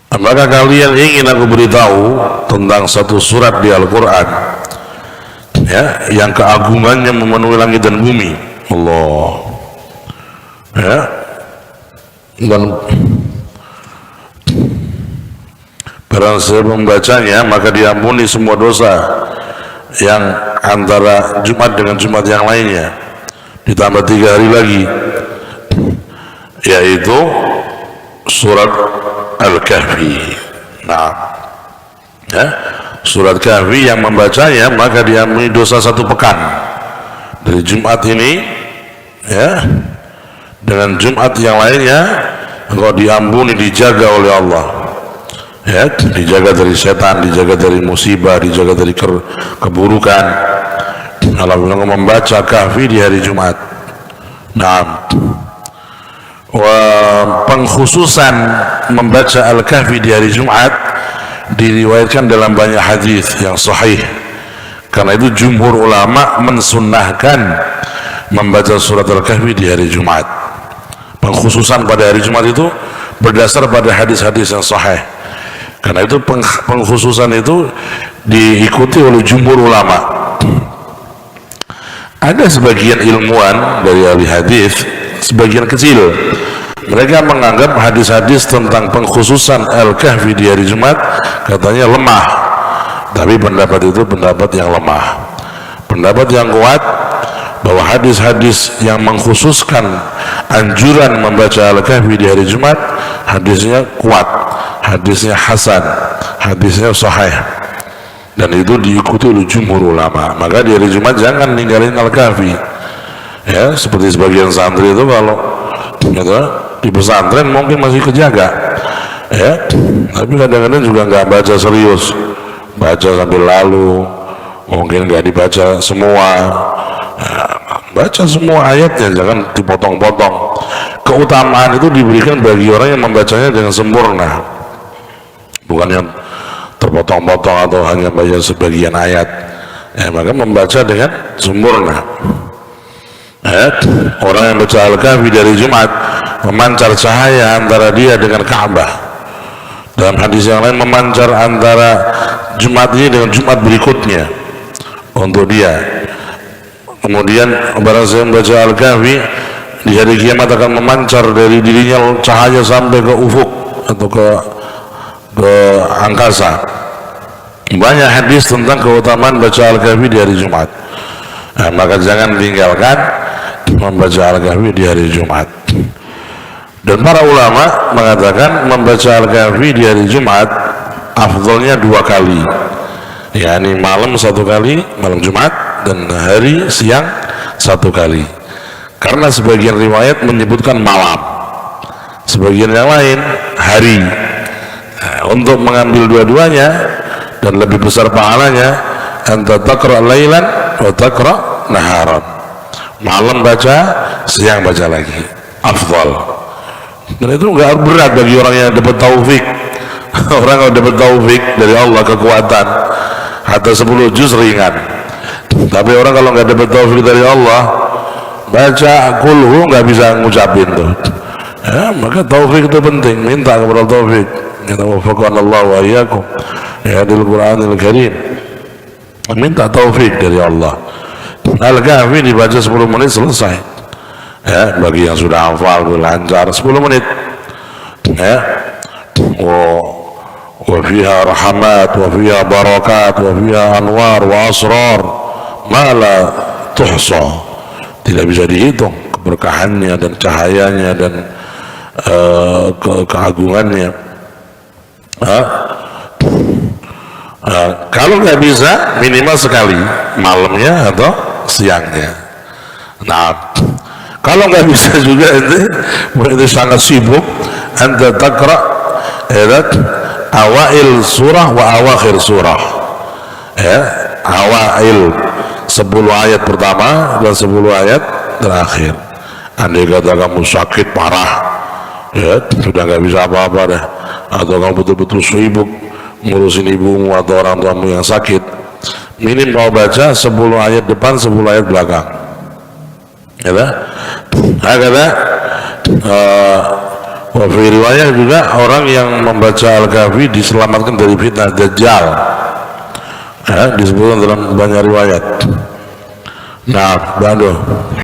Apakah kalian ingin aku beritahu tentang satu surat di Al-Quran, ya, yang keagungannya memenuhi langit dan bumi? Allah, ya, dan barang siapa membacanya maka diampuni semua dosa yang antara Jumat dengan Jumat yang lainnya, ditambah 3 hari lagi, yaitu surat Al-Kahfi. Nah, ya, surat Kahfi yang membacanya maka diampuni dosa 1 pekan dari Jumat ini, ya, dengan Jumat yang lainnya engkau diampuni, dijaga oleh Allah, ya, dijaga dari setan, dijaga dari musibah, dijaga dari keburukan kalau engkau membaca Kahfi di hari Jumat. Nah, pengkhususan membaca Al-Kahfi di hari Jumat diriwayatkan dalam banyak hadis yang sahih. Karena itu jumhur ulama mensunnahkan membaca surat Al-Kahfi di hari Jumat. Pengkhususan pada hari Jumat itu berdasar pada hadis-hadis yang sahih. Karena itu pengkhususan itu diikuti oleh jumhur ulama. Ada sebagian ilmuwan dari ahli hadis, sebagian kecil, mereka menganggap hadis-hadis tentang pengkhususan Al-Kahfi di hari Jumat katanya lemah. Tapi pendapat itu pendapat yang lemah. Pendapat yang kuat bahwa hadis-hadis yang mengkhususkan anjuran membaca Al-Kahfi di hari Jumat, hadisnya kuat, hadisnya hasan, hadisnya sahih, dan itu diikuti oleh jumhur ulama. Maka di hari Jumat jangan ninggalin Al-Kahfi, ya, seperti sebagian santri itu kalau gitu, di pesantren mungkin masih kejaga, ya, tapi kadang-kadang juga nggak baca serius, baca sambil lalu, mungkin nggak dibaca semua, ya, baca semua ayatnya, jangan dipotong-potong. Keutamaan itu diberikan bagi orang yang membacanya dengan sempurna, bukan yang terpotong-potong atau hanya baca sebagian ayat, ya, maka membaca dengan sempurna. Orang yang baca Al-Kahfi dari Jumat memancar cahaya antara dia dengan Ka'bah. Dalam hadis yang lain memancar antara Jumat ini dengan Jumat berikutnya untuk dia. Kemudian barang siapa membaca Al-Kahfi di hari kiamat akan memancar dari dirinya cahaya sampai ke ufuk atau ke angkasa. Banyak hadis tentang keutamaan baca Al-Kahfi di hari Jumat. Nah, maka jangan tinggalkan membaca Al-Kahfi di hari Jumat. Dan para ulama mengatakan membaca Al-Kahfi di hari Jumat afdalnya 2 kali, yakni malam 1 kali, malam Jumat, dan hari siang 1 kali. Karena sebagian riwayat menyebutkan malam, sebagian yang lain hari. Nah, untuk mengambil dua-duanya dan lebih besar pahalanya, anta taqra lailan wa taqra naharan, malam baca, siang baca lagi, afdal. Dan itu enggak berat bagi orang yang dapat taufik. Orang yang dapat taufik dari Allah, kekuatan, hatta 10 juz ringan. Tapi orang kalau enggak dapat taufik dari Allah, baca kulhu enggak bisa ngucapin tuh, ya, maka taufik itu penting. Minta kepada taufik. Ya, waffaqanallahu wa iyyakum ya hadil Qur'anil Karim. Minta taufik dari Allah. Al-Kahfi dibaca 10 menit selesai, ya, bagi yang sudah hafal lancar 10 menit, ya. Wa fiha rahmat wa fiha barakat wa fiha anwar wa asrar ma la tuhsa, tidak bisa dihitung keberkahannya dan cahayanya dan keagungannya. Kalau nggak bisa minimal sekali, malamnya atau siangnya. Nah, kalau nggak bisa juga itu berarti sangat sibuk, anda taqra awail surah wa awakhir surah, ya, awail 10 ayat pertama dan 10 ayat terakhir. Andai kata kamu sakit parah, ya, sudah nggak bisa apa-apa dah, atau kamu betul-betul sibuk ngurusin ibumu atau orang tuamu yang sakit, minim kau baca 10 ayat depan, 10 ayat belakang, ya. Hakata Fi riwayat juga orang yang membaca Al-Kahfi diselamatkan dari fitnah Dajjal, disebutkan dalam banyak riwayat. Nah, bantu.